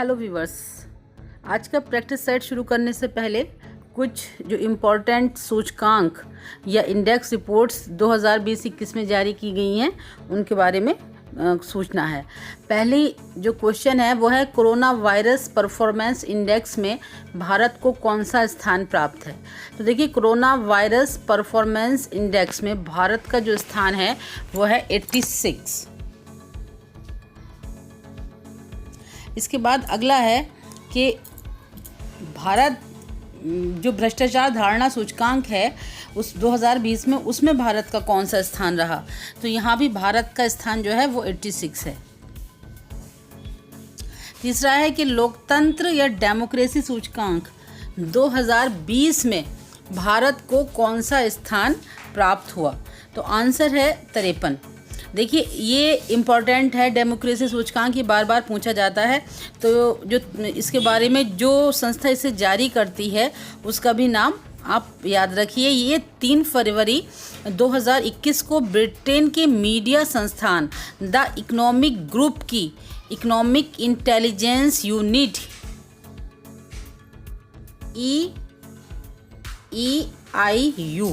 Hello viewers, आज का practice set शुरू करने से पहले कुछ जो इम्पोर्टेंट सूचकांक या इंडेक्स रिपोर्ट्स 2020-21 में जारी की गई हैं उनके बारे में सूचना है। पहली जो क्वेश्चन है वो है कोरोना वायरस परफॉर्मेंस इंडेक्स में भारत को कौन सा स्थान प्राप्त है। तो देखिए, कोरोना वायरस परफॉर्मेंस इंडेक्स में भारत का जो स्थान है वो है 86। इसके बाद अगला है कि भारत जो भ्रष्टाचार धारणा सूचकांक है उस 2020 में उसमें भारत का कौन सा स्थान रहा। तो यहाँ भी भारत का स्थान जो है वो 86 है। तीसरा है कि लोकतंत्र या डेमोक्रेसी सूचकांक 2020 में भारत को कौन सा स्थान प्राप्त हुआ। तो आंसर है 53। देखिए, ये इम्पॉर्टेंट है, डेमोक्रेसी सूचकांक ये बार बार पूछा जाता है। तो जो इसके बारे में जो संस्था इसे जारी करती है उसका भी नाम आप याद रखिए। ये 3 फरवरी 2021 को ब्रिटेन के मीडिया संस्थान द इकोनॉमिक ग्रुप की इकोनॉमिक इंटेलिजेंस यूनिट EIU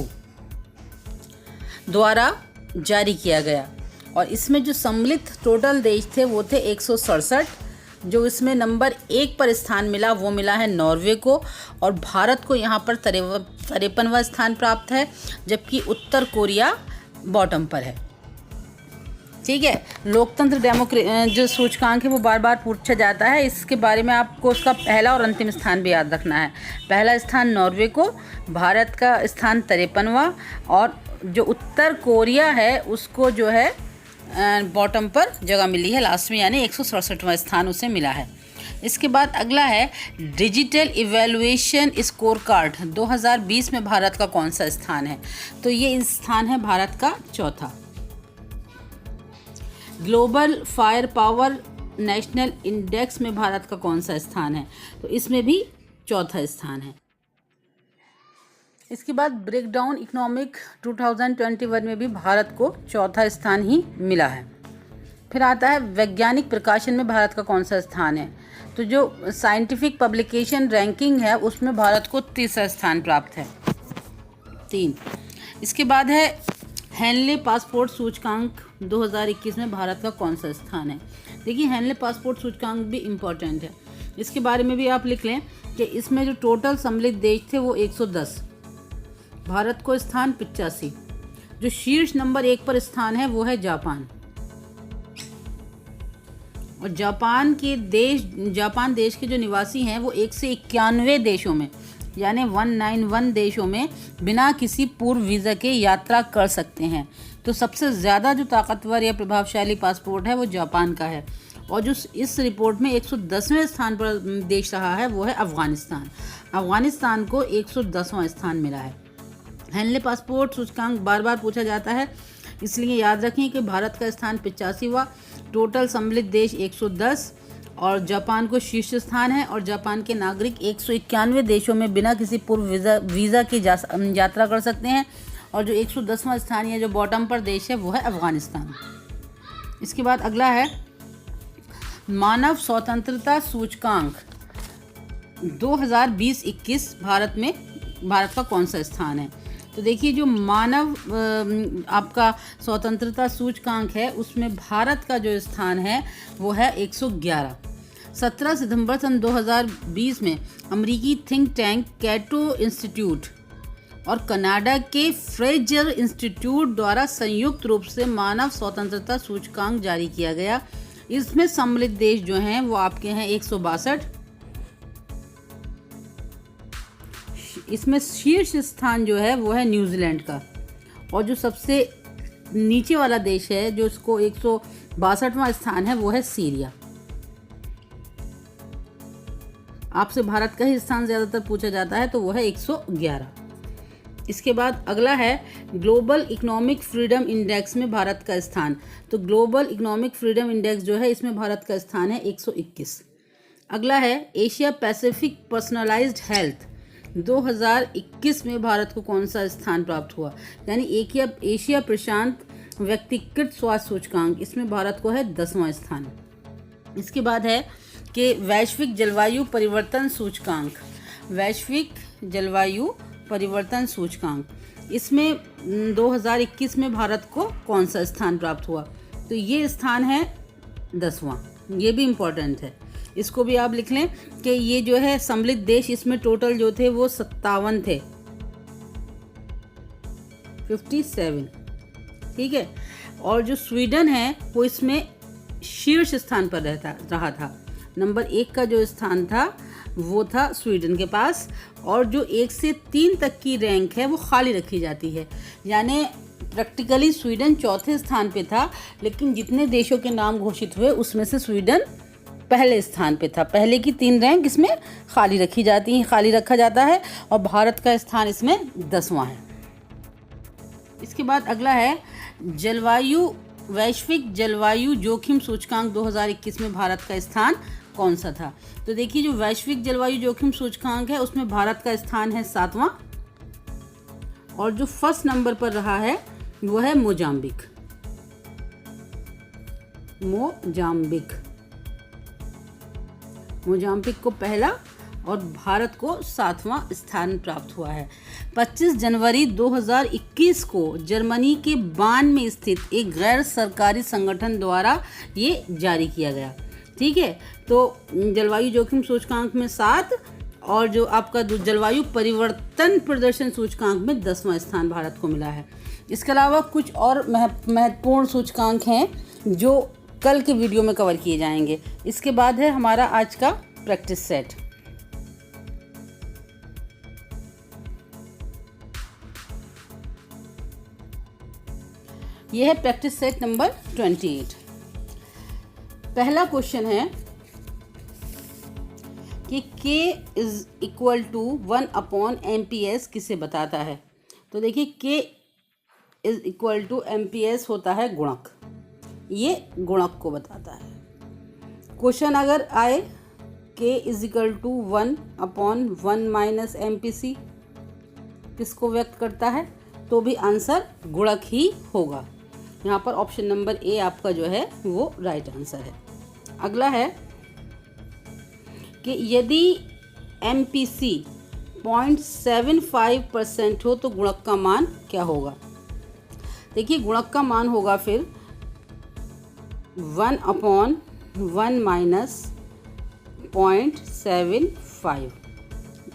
द्वारा जारी किया गया। और इसमें जो सम्मिलित टोटल देश थे वो थे 167। जो इसमें नंबर 1 पर स्थान मिला वो मिला है नॉर्वे को, और भारत को यहाँ पर 53वां स्थान प्राप्त है, जबकि उत्तर कोरिया बॉटम पर है। ठीक है, लोकतंत्र जो सूचकांक है वो बार बार पूछा जाता है। इसके बारे में आपको उसका पहला और अंतिम स्थान भी याद रखना है। पहला स्थान नॉर्वे को, भारत का स्थान 53वां, और जो उत्तर कोरिया है उसको जो है बॉटम पर जगह मिली है लास्ट में, यानी 167वां स्थान उसे मिला है। इसके बाद अगला है डिजिटल इवैल्यूएशन स्कोर कार्ड 2020 में भारत का कौन सा स्थान है। तो ये स्थान है भारत का 4था। Global Fire Power National Index में भारत का कौन सा स्थान है। तो इसमें भी 4था स्थान है। इसके बाद ब्रेकडाउन इकोनॉमिक 2021 में भी भारत को 4था स्थान ही मिला है। फिर आता है वैज्ञानिक प्रकाशन में भारत का कौन सा स्थान है। तो जो साइंटिफिक पब्लिकेशन रैंकिंग है उसमें भारत को 3रा स्थान प्राप्त है, 3। इसके बाद है हेनले पासपोर्ट सूचकांक 2021 में भारत का कौन सा स्थान है। देखिए, हेनले पासपोर्ट सूचकांक भी इम्पोर्टेंट है, इसके बारे में भी आप लिख लें कि इसमें जो टोटल सम्मिलित देश थे वो 110, भारत को स्थान 85। जो शीर्ष नंबर 1 पर स्थान है वो है जापान, और जापान देश के जो निवासी हैं वो 191 देशों में, यानी 191 देशों में बिना किसी पूर्व वीज़ा के यात्रा कर सकते हैं। तो सबसे ज़्यादा जो ताकतवर या प्रभावशाली पासपोर्ट है वो जापान का है। और जो इस रिपोर्ट में 110वें स्थान पर देश रहा है वो है अफ़गानिस्तान। अफ़गानिस्तान को 110वां स्थान मिला है। हेनले पासपोर्ट सूचकांक बार बार पूछा जाता है, इसलिए याद रखें कि भारत का स्थान 85वां, टोटल सम्मिलित देश 110, और जापान को शीर्ष स्थान है। और जापान के नागरिक 191 देशों में बिना किसी पूर्व वीज़ा की यात्रा कर सकते हैं। और जो 110वां स्थान या जो बॉटम पर देश है वो है अफ़गानिस्तान। इसके बाद अगला है मानव स्वतंत्रता सूचकांक 2020-21 भारत का कौन सा स्थान है। तो देखिए, जो मानव आपका स्वतंत्रता सूचकांक है उसमें भारत का जो स्थान है वो है 111। 17 सितंबर सन 2020 में अमेरिकी थिंक टैंक कैटो इंस्टीट्यूट और कनाडा के फ्रेजर इंस्टीट्यूट द्वारा संयुक्त रूप से मानव स्वतंत्रता सूचकांक जारी किया गया। इसमें सम्मिलित देश जो हैं वो आपके हैं 162। इसमें शीर्ष स्थान जो है वो है न्यूजीलैंड का, और जो सबसे नीचे वाला देश है जो इसको 162वां स्थान है वो है सीरिया। आपसे भारत का ही स्थान ज़्यादातर पूछा जाता है, तो वो है 111। इसके बाद अगला है ग्लोबल इकोनॉमिक फ्रीडम इंडेक्स में भारत का स्थान। तो ग्लोबल इकोनॉमिक फ्रीडम इंडेक्स जो है इसमें भारत का स्थान है 121। अगला है एशिया पैसिफिक पर्सनलाइज्ड हेल्थ 2021 में भारत को कौन सा स्थान प्राप्त हुआ, यानी एशिया प्रशांत व्यक्तिगत स्वास्थ्य सूचकांक, इसमें भारत को है 10वां स्थान। इसके बाद है कि वैश्विक जलवायु परिवर्तन सूचकांक, वैश्विक जलवायु परिवर्तन सूचकांक, इसमें 2021 में भारत को कौन सा स्थान प्राप्त हुआ? तो ये स्थान है 10वां। ये भी इम्पोर्टेंट है, इसको भी आप लिख लें कि ये जो है सम्मिलित देश, इसमें टोटल जो थे वो 57 थे, 57, ठीक है। और जो स्वीडन है वो इसमें शीर्ष स्थान पर रहा था। नंबर 1 का जो स्थान था वो था स्वीडन के पास, और जो 1 से 3 तक की रैंक है वो खाली रखी जाती है। यानी प्रैक्टिकली स्वीडन चौथे स्थान पे था, लेकिन जितने देशों के नाम घोषित हुए उसमें से स्वीडन पहले स्थान पे था। पहले की 3 रैंक इसमें खाली रखा जाता है, और भारत का स्थान इसमें 10वां है। इसके बाद अगला है वैश्विक जलवायु जोखिम सूचकांक 2021 में भारत का स्थान कौन सा था? तो देखिए, जो वैश्विक जलवायु जोखिम सूचकांक है उसमें भारत का स्थान है 7वां, और जो फर्स्ट नंबर पर रहा है वो है मोजाम्बिक। मोजाम्बिक को पहला और भारत को 7वां स्थान प्राप्त हुआ है। 25 जनवरी 2021 को जर्मनी के बान में स्थित एक गैर सरकारी संगठन द्वारा ये जारी किया गया, ठीक है। तो जलवायु जोखिम सूचकांक में 7, और जो आपका जलवायु परिवर्तन प्रदर्शन सूचकांक में 10वां स्थान भारत को मिला है। इसके अलावा कुछ और महत्वपूर्ण सूचकांक हैं जो कल के वीडियो में कवर किए जाएंगे। इसके बाद है हमारा आज का प्रैक्टिस सेट। यह है प्रैक्टिस सेट नंबर 28। पहला क्वेश्चन है कि K is equal to 1/MPS किसे बताता है? तो देखिए, K is equal to MPS होता है गुणक, ये गुणक को बताता है। क्वेश्चन अगर आए K is equal to 1/1 - MPC किसको व्यक्त करता है, तो भी आंसर गुणक ही होगा। यहाँ पर ऑप्शन नंबर ए आपका जो है वो राइट आंसर है। अगला है कि यदि MPC 0.75% हो तो गुणक का मान क्या होगा? देखिए, गुणक का मान होगा फिर 1/1 - 0.75,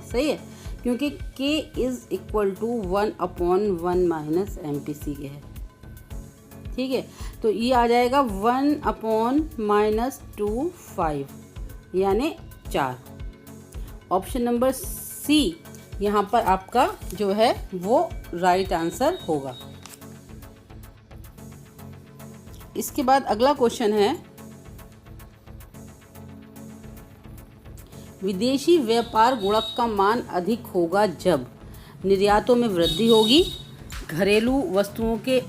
सही है, क्योंकि K is equal to 1/1 - MPC के है, ठीक है। तो ये आ जाएगा 1/-25 यानी 4। ऑप्शन नंबर सी यहाँ पर आपका जो है वो राइट आंसर होगा। इसके बाद अगला क्वेश्चन है, विदेशी व्यापार गुणक का मान अधिक होगा जब निर्यातों में वृद्धि होगी, घरेलू वस्तुओं के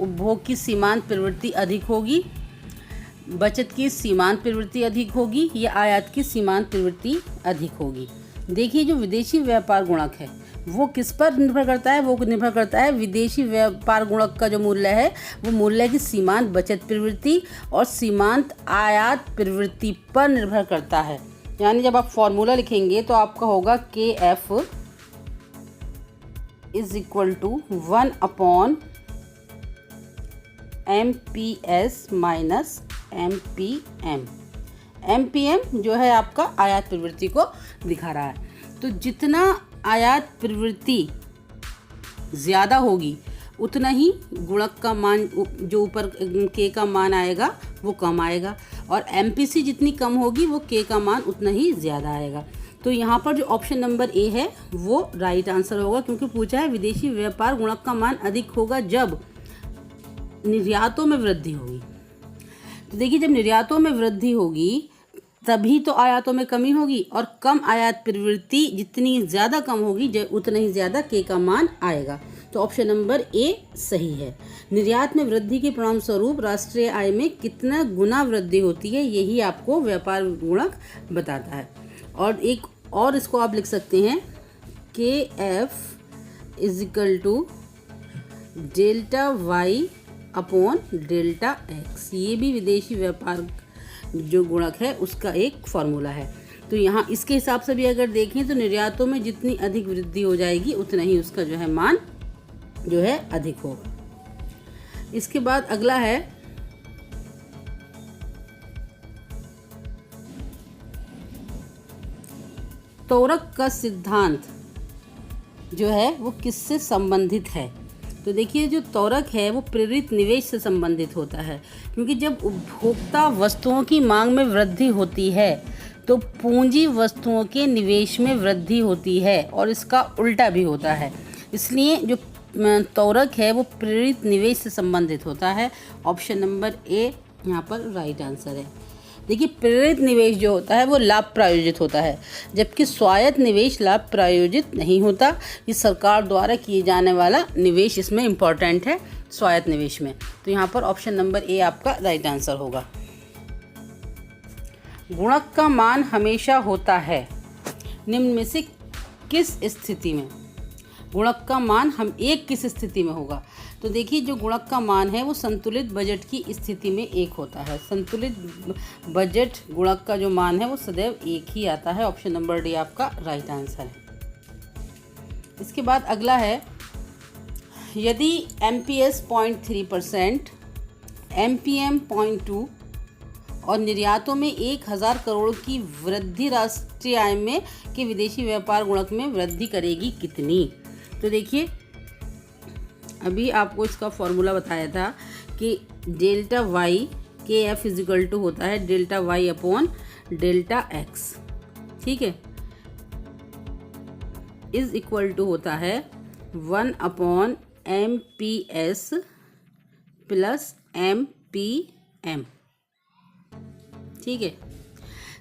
उपभोग की सीमांत प्रवृत्ति अधिक होगी, बचत की सीमांत प्रवृत्ति अधिक होगी, या आयात की सीमांत प्रवृत्ति अधिक होगी। देखिए, जो विदेशी व्यापार गुणक है वो किस पर निर्भर करता है? वो निर्भर करता है विदेशी व्यापार गुणक का जो मूल्य है वो मूल्य की सीमांत बचत प्रवृत्ति और सीमांत आयात प्रवृत्ति पर निर्भर करता है। यानी जब आप फॉर्मूला लिखेंगे तो आपका होगा KF is equal to 1/MPS minus MPM। MPM जो है आपका आयात प्रवृत्ति को दिखा रहा है। तो जितना आयात प्रवृत्ति ज़्यादा होगी उतना ही गुणक का मान, जो ऊपर K का मान आएगा वो कम आएगा, और MPC जितनी कम होगी वो K का मान उतना ही ज़्यादा आएगा। तो यहाँ पर जो ऑप्शन नंबर ए है वो राइट आंसर होगा, क्योंकि पूछा है विदेशी व्यापार गुणक का मान अधिक होगा जब निर्यातों में वृद्धि होगी। तो देखिए, जब निर्यातों में वृद्धि होगी तभी तो आयातों में कमी होगी, और कम आयात प्रवृत्ति जितनी ज़्यादा कम होगी उतना ही ज़्यादा K का मान आएगा। तो ऑप्शन नंबर ए सही है। निर्यात में वृद्धि के परिणाम स्वरूप राष्ट्रीय आय में कितना गुना वृद्धि होती है, यही आपको व्यापार गुणक बताता है। और एक और इसको आप लिख सकते हैं KF is equal to delta Y upon delta X। ये भी विदेशी व्यापार जो गुणक है उसका एक फॉर्मूला है। तो यहाँ इसके हिसाब से भी अगर देखें तो निर्यातों में जितनी अधिक वृद्धि हो जाएगी उतना ही उसका जो है मान जो है अधिक होगा। इसके बाद अगला है त्वरक का सिद्धांत जो है वो किससे संबंधित है। तो देखिए जो त्वरक है वो प्रेरित निवेश से संबंधित होता है, क्योंकि जब उपभोक्ता वस्तुओं की मांग में वृद्धि होती है तो पूंजी वस्तुओं के निवेश में वृद्धि होती है और इसका उल्टा भी होता है। इसलिए जो त्वरक है वो प्रेरित निवेश से संबंधित होता है। ऑप्शन नंबर ए यहाँ पर राइट आंसर है। देखिए प्रेरित निवेश जो होता है वो लाभ प्रायोजित होता है, जबकि स्वायत्त निवेश लाभ प्रायोजित नहीं होता। ये सरकार द्वारा किए जाने वाला निवेश इसमें इम्पॉर्टेंट है स्वायत्त निवेश में। तो यहाँ पर ऑप्शन नंबर ए आपका राइट आंसर होगा। गुणक का मान हमेशा होता है निम्न में से किस स्थिति में। गुणक का मान हम एक किस स्थिति में होगा। तो देखिए जो गुणक का मान है वो संतुलित बजट की स्थिति में एक होता है। संतुलित बजट गुणक का जो मान है वो सदैव एक ही आता है। ऑप्शन नंबर डी आपका राइट आंसर है। इसके बाद अगला है, यदि MPS 0.3%, MPM 0.2 और निर्यातों में 1000 करोड़ की वृद्धि राष्ट्रीय आय में के विदेशी व्यापार गुणक में वृद्धि करेगी कितनी। तो देखिए अभी आपको इसका फॉर्मूला बताया था कि डेल्टा वाई के एफ इजिकल टू होता है delta y upon delta x, ठीक है, इज इक्वल टू होता है 1 अपॉन MPS प्लस MPM, ठीक है।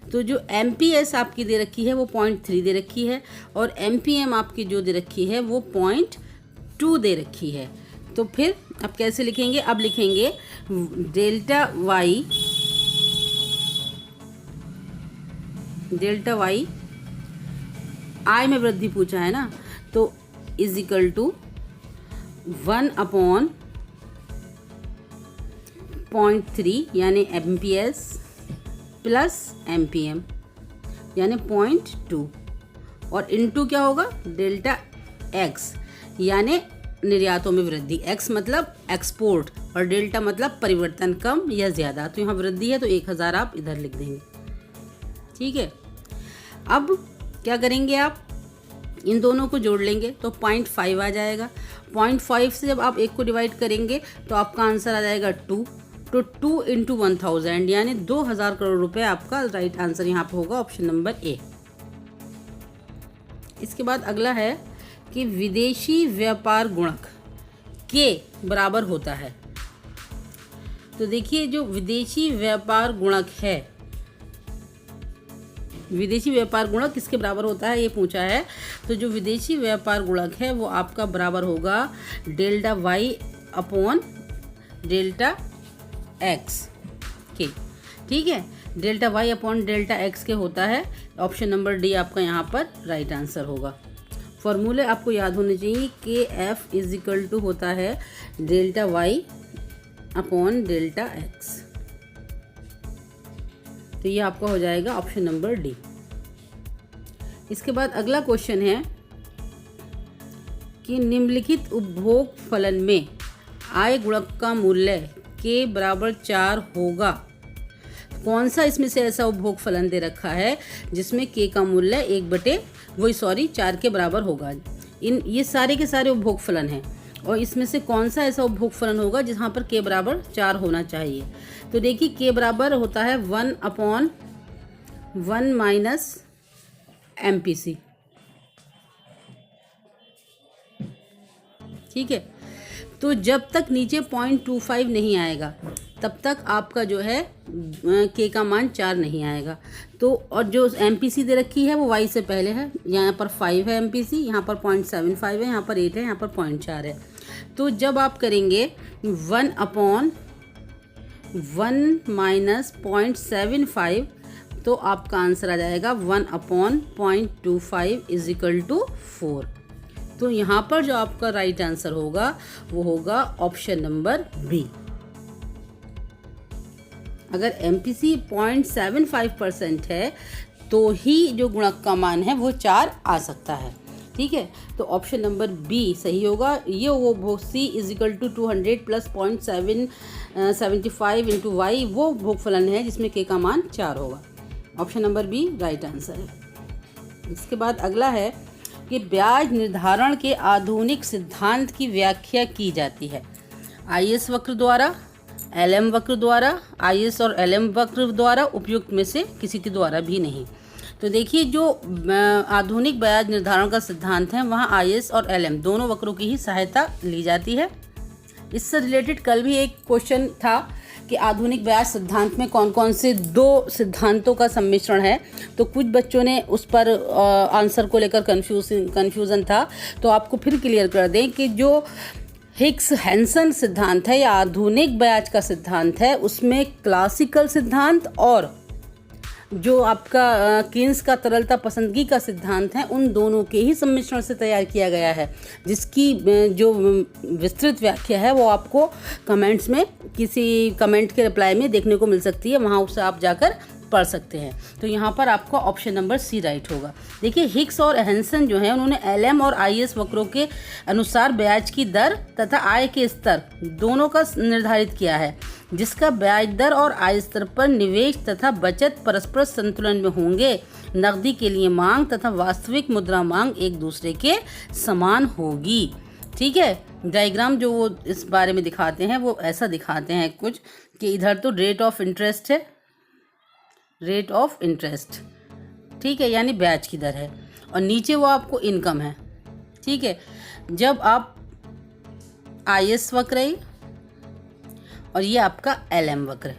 तो जो MPS आपकी दे रखी है वो 0.3 दे रखी है और MPM आपकी जो दे रखी है वो 0.2 दे रखी है। तो फिर अब कैसे लिखेंगे, अब लिखेंगे डेल्टा वाई आय में वृद्धि पूछा है ना, तो इज इक्वल टू 1 अपॉन 0.3 यानी MPS प्लस MPM यानी 0.2 और इनटू क्या होगा डेल्टा एक्स यानी निर्यातों में वृद्धि। एक्स मतलब एक्सपोर्ट और डेल्टा मतलब परिवर्तन कम या ज़्यादा। तो यहाँ वृद्धि है तो 1000 आप इधर लिख देंगे, ठीक है। अब क्या करेंगे, आप इन दोनों को जोड़ लेंगे तो 0.5 आ जाएगा। 0.5 से जब आप एक को डिवाइड करेंगे तो आपका आंसर आ जाएगा 2। तो 2 इंटू 1000 यानी 2000 करोड़ रुपए आपका राइट आंसर यहाँ पे होगा। Option number A. इसके बाद अगला है कि विदेशी व्यापार गुणक के बराबर होता है। तो देखिए जो विदेशी व्यापार गुणक है, विदेशी व्यापार गुणक किसके बराबर होता है ये पूछा है। तो जो विदेशी व्यापार गुणक है वो आपका बराबर होगा delta y upon delta x के, ठीक है। Delta y upon delta x के होता है। ऑप्शन नंबर डी आपका यहाँ पर राइट आंसर होगा। फॉर्मूले आपको याद होने चाहिए कि एफ इज इक्वल टू होता है delta y upon delta x. तो ये आपका हो जाएगा ऑप्शन नंबर डी। इसके बाद अगला क्वेश्चन है कि निम्नलिखित उपभोग फलन में आय गुणक का मूल्य के बराबर 4 होगा। कौन सा इसमें से ऐसा उपभोग फलन दे रखा है जिसमें के का मूल्य 4 के बराबर होगा। ये सारे के सारे उपभोग फलन हैं और इसमें से कौन सा ऐसा उपभोग फलन होगा जहाँ पर के बराबर 4 होना चाहिए। तो देखिए के बराबर होता है 1 अपॉन 1 माइनस MPC, ठीक है। तो जब तक नीचे 0.25 नहीं आएगा तब तक आपका जो है के का मान 4 नहीं आएगा। तो और जो MPC दे रखी है वो y से पहले है, यहाँ पर 5 है MPC, यहाँ पर 0.75 है, यहाँ पर 8 है, यहाँ पर 0.4 है। तो जब आप करेंगे 1 अपॉन 1 माइनस 0.75 तो आपका आंसर आ जाएगा 1 अपॉन 0.25 इज इक्वल टू 4। तो यहाँ पर जो आपका राइट आंसर होगा वो होगा ऑप्शन नंबर बी। अगर MPC 0.75% है तो ही जो गुणक का मान है वो 4 आ सकता है। ठीक है, तो ऑप्शन नंबर बी सही होगा। ये वो C is equal to 200 plus 0.75 into y वो भोगफलन है जिसमें K का मान 4 होगा। Option number B right answer है। इसके बाद अगला है कि ब्याज निर्धारण के आधुनिक सिद्धांत की व्याख्या की जाती है IS वक्र द्वारा, LM वक्र द्वारा, IS और LM वक्र द्वारा, उपयुक्त में से किसी के द्वारा भी नहीं। तो देखिए जो आधुनिक ब्याज निर्धारण का सिद्धांत है वहाँ IS और LM दोनों वक्रों की ही सहायता ली जाती है। इससे रिलेटेड कल भी एक क्वेश्चन था कि आधुनिक ब्याज सिद्धांत में कौन कौन से 2 सिद्धांतों का सम्मिश्रण है, तो कुछ बच्चों ने उस पर आंसर को लेकर कन्फ्यूज़न था। तो आपको फिर क्लियर कर दें कि जो हिग्स हैंसन सिद्धांत है या आधुनिक ब्याज का सिद्धांत है उसमें क्लासिकल सिद्धांत और जो आपका कीन्स का तरलता पसंदगी का सिद्धांत है उन दोनों के ही सम्मिश्रण से तैयार किया गया है, जिसकी जो विस्तृत व्याख्या है वो आपको कमेंट्स में किसी कमेंट के रिप्लाई में देखने को मिल सकती है, वहाँ उससे आप जाकर पढ़ सकते हैं। तो यहाँ पर आपका ऑप्शन नंबर सी राइट होगा। देखिए हिग्स और हैंसन जो है उन्होंने LM और IS वक्रों के अनुसार ब्याज की दर तथा आय के स्तर दोनों का निर्धारित किया है, जिसका ब्याज दर और आय स्तर पर निवेश तथा बचत परस्पर संतुलन में होंगे। नकदी के लिए मांग तथा वास्तविक मुद्रा मांग एक दूसरे के समान होगी। ठीक है, डायग्राम जो वो इस बारे में दिखाते हैं वो ऐसा दिखाते हैं कुछ कि इधर तो रेट ऑफ इंटरेस्ट है, रेट ऑफ इंटरेस्ट, ठीक है, यानी ब्याज की दर है, और नीचे वो आपको इनकम है। ठीक है, जब आप IS वक्र है और ये आपका LM वक्र है।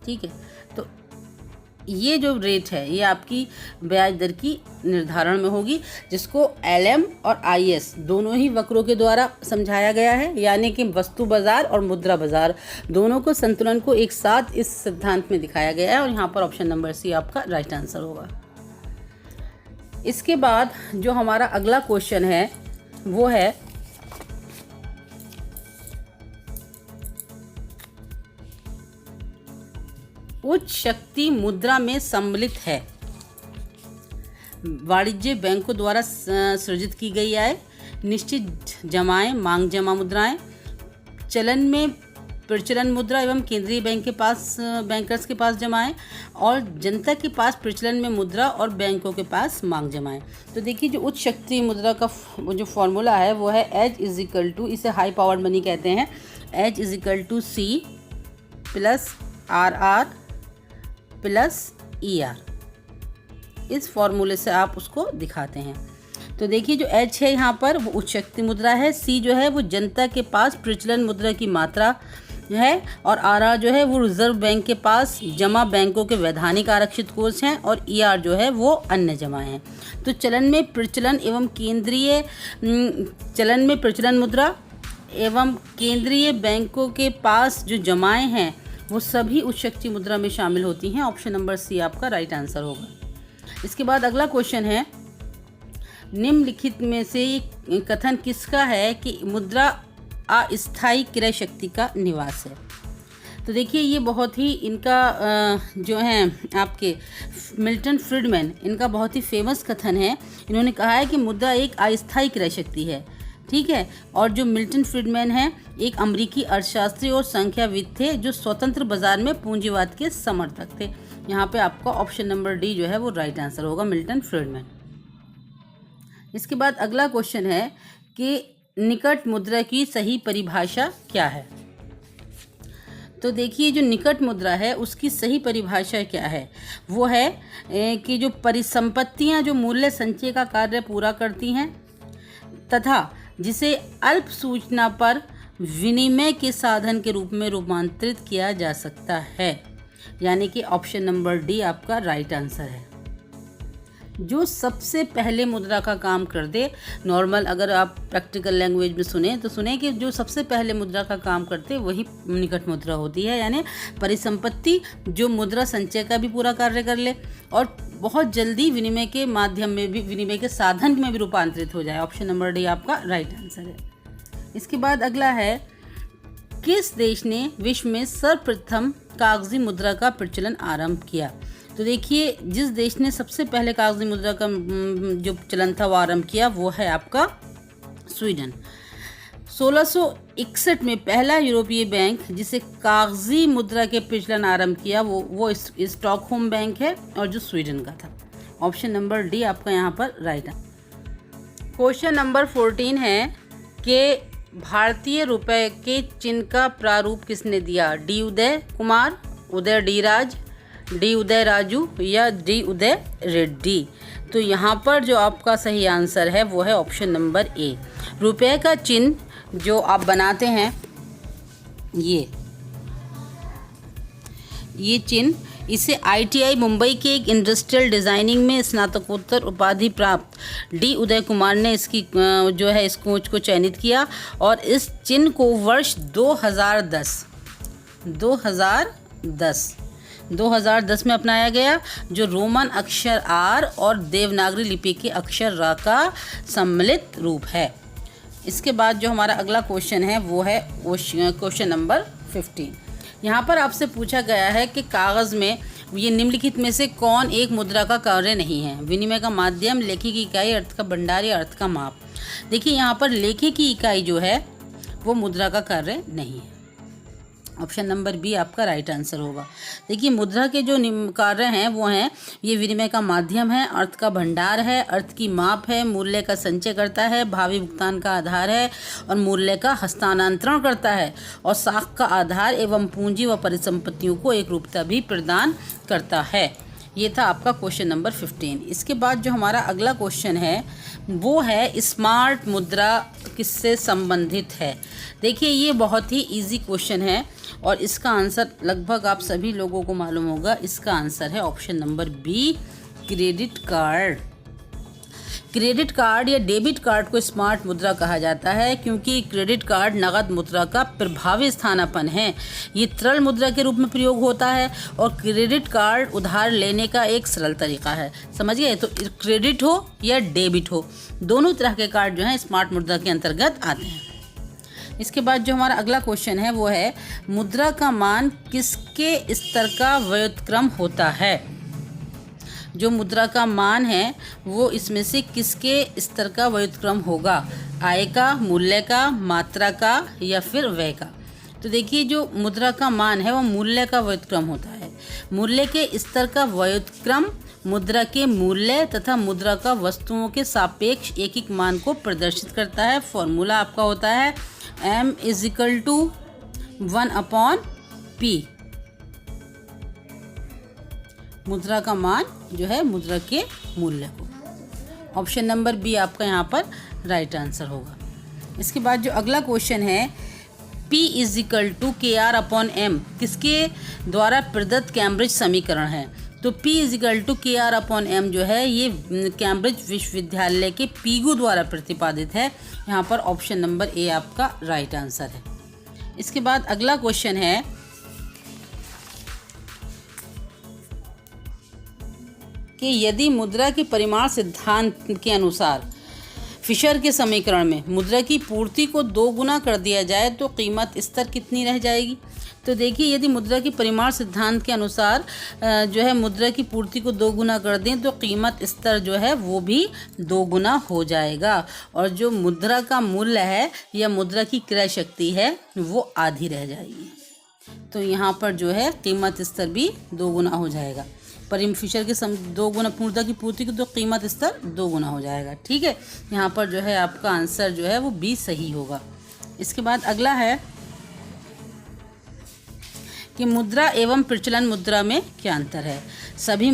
ठीक है, तो ये जो रेट है ये आपकी ब्याज दर की निर्धारण में होगी, जिसको LM और IS दोनों ही वक्रों के द्वारा समझाया गया है, यानी कि वस्तु बाजार और मुद्रा बाजार दोनों को संतुलन को एक साथ इस सिद्धांत में दिखाया गया है, और यहाँ पर ऑप्शन नंबर सी आपका राइट आंसर होगा। इसके बाद जो हमारा अगला क्वेश्चन है वो है उच्च शक्ति मुद्रा में सम्मिलित है। वाणिज्य बैंकों द्वारा सृजित की गई आय, निश्चित जमाएं मांग जमा मुद्राएं, चलन में प्रचलन मुद्रा एवं केंद्रीय बैंक के पास बैंकर्स के पास जमाएं, और जनता के पास प्रचलन में मुद्रा और बैंकों के पास मांग जमाएं। तो देखिए जो उच्च शक्ति मुद्रा का जो फॉर्मूला है वो है H इज इक्वल टू, इसे हाई पावर्ड मनी कहते हैं, H is equal to C plus RR plus ER। इस फॉर्मूले से आप उसको दिखाते हैं। तो देखिए जो H है यहाँ पर वो उच्च शक्ति मुद्रा है, C जो है वो जनता के पास प्रचलन मुद्रा की मात्रा है, और RR जो है वो रिजर्व बैंक के पास जमा बैंकों के वैधानिक आरक्षित कोष हैं, और ER जो है वो अन्य जमा हैं। तो चलन में प्रचलन एवं केंद्रीय चलन में प्रचलन मुद्रा एवं केंद्रीय बैंकों के पास जो जमाएं हैं वो सभी उच्च शक्ति मुद्रा में शामिल होती हैं। ऑप्शन नंबर सी आपका राइट आंसर होगा। इसके बाद अगला क्वेश्चन है, निम्नलिखित में से कथन किसका है कि मुद्रा अस्थायी क्रय शक्ति का निवास है। तो देखिए ये बहुत ही इनका जो है आपके मिल्टन फ्रीडमैन, इनका बहुत ही फेमस कथन है। इन्होंने कहा है कि मुद्रा एक अस्थायी क्रय शक्ति है। ठीक है, और जो मिल्टन फ्रीडमैन है एक अमेरिकी अर्थशास्त्री और संख्याविद थे जो स्वतंत्र बाजार में पूंजीवाद के समर्थक थे। यहाँ पे आपका ऑप्शन नंबर डी जो है वो राइट आंसर होगा, मिल्टन फ्रीडमैन। इसके बाद अगला क्वेश्चन है कि निकट मुद्रा की सही परिभाषा क्या है। तो देखिए जो निकट मुद्रा है उसकी सही परिभाषा क्या है, वो है कि जो परिसंपत्तियां जो मूल्य संचय का कार्य पूरा करती हैं तथा जिसे अल्प सूचना पर विनिमय के साधन के रूप में रूपांतरित किया जा सकता है, यानी कि ऑप्शन नंबर डी आपका राइट आंसर है। जो सबसे पहले मुद्रा का काम कर दे, नॉर्मल अगर आप प्रैक्टिकल लैंग्वेज में सुने तो सुने कि जो सबसे पहले मुद्रा का काम करते वही निकट मुद्रा होती है, यानी परिसंपत्ति जो मुद्रा संचय का भी पूरा कार्य कर ले और बहुत जल्दी विनिमय के माध्यम में भी, विनिमय के साधन में भी रूपांतरित हो जाए। ऑप्शन नंबर डी आपका राइट आंसर है। इसके बाद अगला है किस देश ने विश्व में सर्वप्रथम कागजी मुद्रा का प्रचलन आरंभ किया? तो देखिए, जिस देश ने सबसे पहले कागजी मुद्रा का जो चलन था वो आरंभ किया वो है आपका स्वीडन। 1661 में पहला यूरोपीय बैंक जिसे कागजी मुद्रा के प्रचलन आरंभ किया वो स्टॉकहोम बैंक है और जो स्वीडन का था। ऑप्शन नंबर डी आपका यहाँ पर राइट है। क्वेश्चन नंबर 14 है कि भारतीय रुपए के चिन्ह का प्रारूप किसने दिया? डी उदय कुमार, उदय डी राज, डी उदय राजू या डी उदय रेड्डी? तो यहाँ पर जो आपका सही आंसर है वो है ऑप्शन नंबर ए। रुपए का चिन्ह जो आप बनाते हैं ये चिन्ह, इसे ITI मुंबई के एक इंडस्ट्रियल डिज़ाइनिंग में स्नातकोत्तर उपाधि प्राप्त डी उदय कुमार ने इसकी जो है इस खोज को चयनित किया और इस चिन्ह को वर्ष 2010 में अपनाया गया, जो रोमन अक्षर R और देवनागरी लिपि के अक्षर र का सम्मिलित रूप है। इसके बाद जो हमारा अगला क्वेश्चन है वो है क्वेश्चन नंबर 15। यहाँ पर आपसे पूछा गया है कि कागज़ में ये निम्नलिखित में से कौन एक मुद्रा का कार्य नहीं है? विनिमय का माध्यम, लेखे की इकाई, अर्थ का भंडार या अर्थ का माप। देखिए, यहाँ पर लेखे की इकाई जो है वो मुद्रा का कार्य नहीं है। ऑप्शन नंबर बी आपका राइट आंसर होगा। देखिए, मुद्रा के जो कार्य हैं वो हैं, ये विनिमय का माध्यम है, अर्थ का भंडार है, अर्थ की माप है, मूल्य का संचय करता है, भावी भुगतान का आधार है और मूल्य का हस्तांतरण करता है और साख का आधार एवं पूंजी व परिसंपत्तियों को एक रूपता भी प्रदान करता है। ये था आपका क्वेश्चन नंबर 15। इसके बाद जो हमारा अगला क्वेश्चन है वो है स्मार्ट मुद्रा किससे संबंधित है? देखिए, ये बहुत ही इजी क्वेश्चन है और इसका आंसर लगभग आप सभी लोगों को मालूम होगा। इसका आंसर है option number B, credit card. Credit card या डेबिट कार्ड को स्मार्ट मुद्रा कहा जाता है क्योंकि क्रेडिट कार्ड नगद मुद्रा का प्रभावी स्थानापन्न है। ये तरल मुद्रा के रूप में प्रयोग होता है और क्रेडिट कार्ड उधार लेने का एक सरल तरीका है। समझिए, तो क्रेडिट हो या डेबिट हो, दोनों तरह के कार्ड जो हैं स्मार्ट मुद्रा के अंतर्गत आते हैं। इसके बाद जो हमारा अगला क्वेश्चन है वो है मुद्रा का मान किसके स्तर का व्युत्क्रम होता है? जो मुद्रा का मान है वो इसमें से किसके स्तर का व्युत्क्रम होगा? आय का, मूल्य का, मात्रा का या फिर व्यय का? तो देखिए, जो मुद्रा का मान है वो मूल्य का व्युत्क्रम होता है। मूल्य के स्तर का व्युत्क्रम मुद्रा के मूल्य तथा मुद्रा का वस्तुओं के सापेक्ष एकिक मान को प्रदर्शित करता है। फॉर्मूला आपका होता है M = 1/P। मुद्रा का मान जो है मुद्रा के मूल्य को। ऑप्शन नंबर बी आपका यहाँ पर राइट आंसर होगा। इसके बाद जो अगला क्वेश्चन है P = KR/M किसके द्वारा प्रदत्त कैम्ब्रिज समीकरण है? तो P = KR/M जो है ये कैम्ब्रिज विश्वविद्यालय के पीगू द्वारा प्रतिपादित है। यहाँ पर ऑप्शन नंबर ए आपका राइट आंसर है। इसके बाद अगला क्वेश्चन है कि यदि मुद्रा के परिमाण सिद्धांत के अनुसार फिशर के समीकरण में मुद्रा की पूर्ति को 2 गुना कर दिया जाए तो कीमत स्तर कितनी रह जाएगी? तो देखिए, यदि मुद्रा की परिमाण सिद्धांत के अनुसार जो है मुद्रा की पूर्ति को 2 गुना कर दें तो कीमत स्तर जो है वो भी 2 गुना हो जाएगा और जो मुद्रा का मूल्य है या मुद्रा की क्रय शक्ति है वो आधी रह जाएगी। तो यहाँ पर जो है कीमत स्तर भी 2 गुना हो जाएगा। फिशर के 2 गुना मुद्रा की पूर्ति की तो कीमत स्तर 2 गुना हो जाएगा। ठीक है, यहाँ पर जो है आपका आंसर जो है वो बी सही होगा। इसके बाद अगला है कि मुद्रा एवं प्रचलन मुद्रा में क्या अंतर है? सभी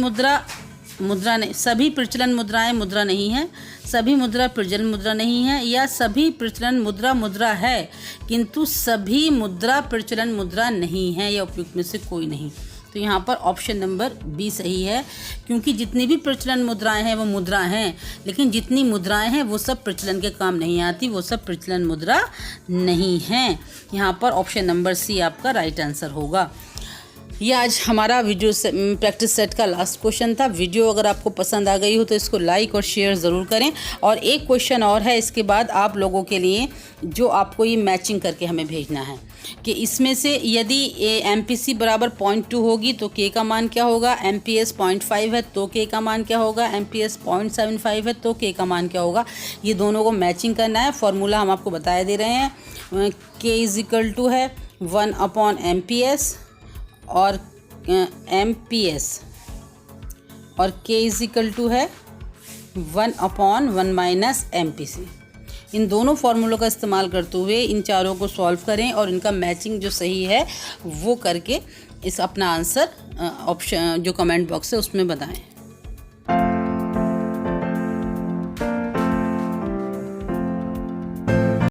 सभी प्रचलन मुद्राएं मुद्रा नहीं है, सभी मुद्रा प्रचलन मुद्रा नहीं है या सभी प्रचलन मुद्रा है किंतु सभी मुद्रा प्रचलन मुद्रा नहीं है या उपयुक्त में से कोई नहीं। तो यहाँ पर ऑप्शन नंबर बी सही है क्योंकि जितनी भी प्रचलन मुद्राएं हैं वो मुद्रा हैं, लेकिन जितनी मुद्राएं हैं वो सब प्रचलन के काम नहीं आती, वो सब प्रचलन मुद्रा नहीं हैं। यहाँ पर ऑप्शन नंबर सी आपका राइट आंसर होगा। ये आज हमारा वीडियो से प्रैक्टिस सेट का लास्ट क्वेश्चन था। वीडियो अगर आपको पसंद आ गई हो तो इसको लाइक और शेयर ज़रूर करें। और एक क्वेश्चन और है इसके बाद आप लोगों के लिए, जो आपको ये मैचिंग करके हमें भेजना है कि इसमें से यदि MPC बराबर 0.2 होगी तो K का मान क्या होगा, MPS 0.5 है तो K का मान क्या होगा, MPS 0.75 है तो K का मान क्या होगा। ये दोनों को मैचिंग करना है। फॉर्मूला हम आपको बता दे रहे हैं। K = है 1/MPS और MPS और K = है 1/1 - MPC। इन दोनों फार्मूलों का इस्तेमाल करते हुए इन चारों को सॉल्व करें और इनका मैचिंग जो सही है वो करके इस अपना आंसर ऑप्शन जो कमेंट बॉक्स है उसमें बताएं।